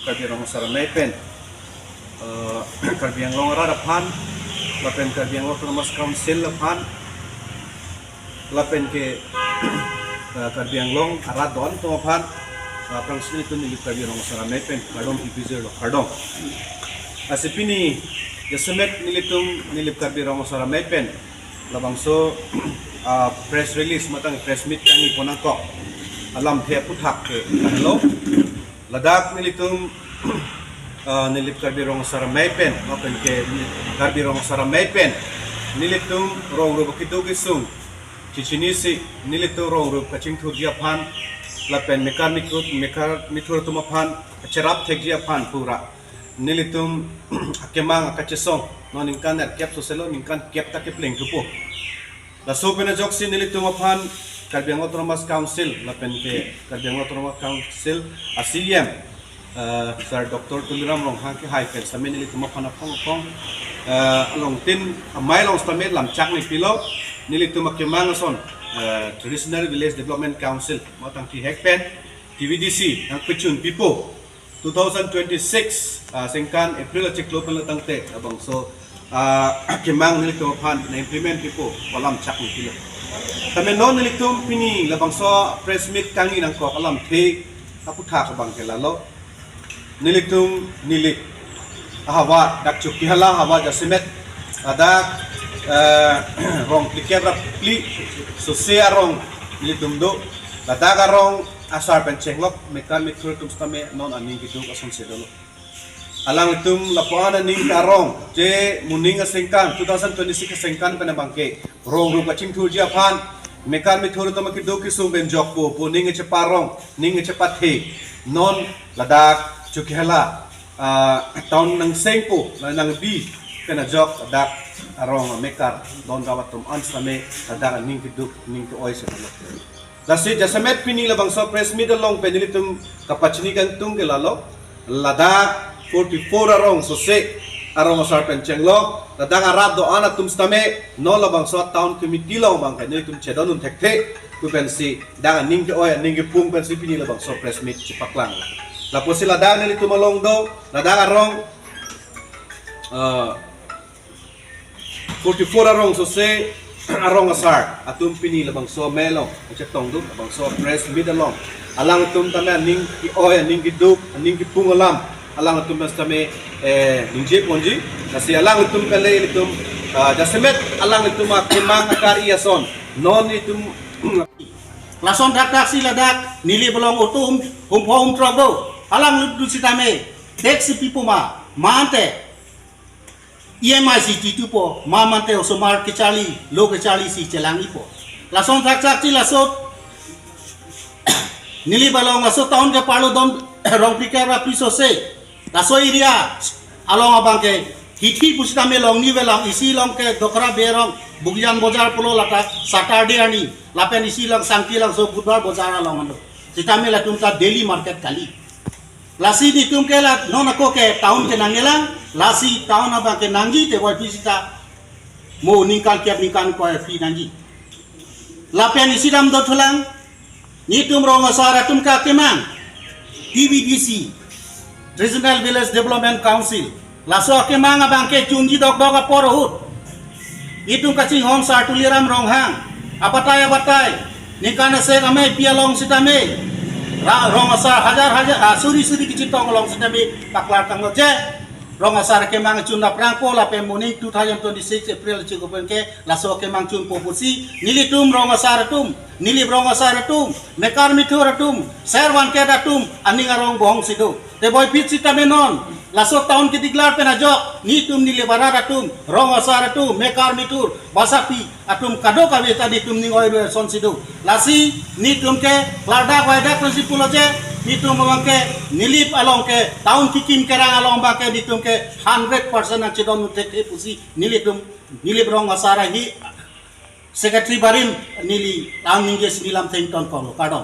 Karbi Anglong Saramay pen Karbi Anglong Radapan lapen Karbi Anglong Autonomous Council lapan lapen ke Karbi Anglong Aradon to apan prang sini tu nilip Karbi Anglong Saramay pen kadom ipizir lo kadom asipini Yasemet nilip Karbi Anglong Saramay pen labangso press release matang press meet kami ponangko alam the puthak ke hello ladak nilitum nilip Karbi Anglong Saramay pen open ke Karbi Anglong Saramay pen nilitum rong ro kitu gisung cichinisi nilitum rong ro kaching thu dia phan lapen mekar tumapan cerap theggia pan pura nilitum akemang akachesong non inkan kep soselo inkan kep ta kepling tupo la sopena joksi nilitum apan Karbi Anglong Autonomous Council lapen ke Karbi Anglong Autonomous Council asiliam Sir Dr. Tuliram Ronghang ke hai pen samen nilitum apan apong along tin mai long stamet lam chak ni pilo nilitum akemang son Traditional Village Development Council matang ti hekpen TVDC ang pechun pipo 2026 sengkan April chik local tangte abang so kemang nilitum pan na implement pipo walam chak ni pilo tamen non nilitum pini labang so press meet kangi nang ko alam the aputha ka bang kelalo nilitum nilip hawa dak chukki hala hawa jasemet adak rong plikebra pli so se arong nilitum do ladaga rong asar penchenglok mekan mikro tum stame non aning gitu ason sedolo alang tum lapuana ning karong je muning asengkan 2026 asengkan pena bangke rong ru kaching thurja phan mekan mikro tum kido kisum ben jokpo puning che parong ning che pathe non ladak chukela taun nang sengpo nang bi kena jok dak arong mekar don gawatum ansame ladak ning kiduk ning to oi sedolo Lasi jasamet pini labang so press meet along penilitum kapachini kantung ke lalo ladak 44 arong so se arong asar penchenglo ladak arab do ana tum stame no labang so town committee lo bang penilitum chedonun thekte ku pensi daga ning ke oy ning ke pung pensi pini labang so press meet chipaklang la posi ladak nilitum along do ladak arong 44 arong so se arong asar atum pini labang so melong chetong du labang so press mid along alang tum tame ning ki oy ning ki duk ning ki pungalam alang tum tame ning je ponji kasi alang tum kale tum jasemet alang tum akemang akari ason non itum lason dak si ladak nili belong utum hum trogo alang lu sitame dek si pipo mante EMIC itu po mamante osomar kecali lo kecali si celang ipo lason tak si lasot nili balong lasot tahun ke palu don rong pikara piso se laso iria along abang ke hithi pusita me long ni velang isi long ke dokra berong bugyan bozar pulo lata Saturday ani lapen isi long sangki long so budwar bozar along ando kita me la tumta daily market kali lasi di tum ke la non ako ke tahun ke nangelang lasi tahun abang ke nangi te boy visita mo ningkal kiap ningkan ko fi nangi lapen isiram do thulang ni tum rong asara tum ka kemang TVDC Regional Village Development Council laso kemang abang ke chungji dok aporohut itum kaching hom sa tuliram rong hang abatai ningkan se ame pialong sitame rong asar hajar suri kicitong long sitame paklar tanglo je rong asar kemang chunda prangko la pemuni 2026 April chikopen ke laso kemang chun popusi nilitum rong asar tum nilip rong asar tum mekar mithur tum serwan ke datum aning arong bohong sido te boy pit sitame non laso tahun kitiglar penajok nitum nilibara datum rong asar tum mekar mithur basapi atum kado kabe tadi tum ning oy son sido lasi nitum ke larda waida prinsipul je nitum bangke nilip along ke tahun kikim kerang along bangke nitum ke 100% ang chidon utek pusi nilip rong asara hi secretary barim nili tahun ningge sinilam thing ton kolo kadon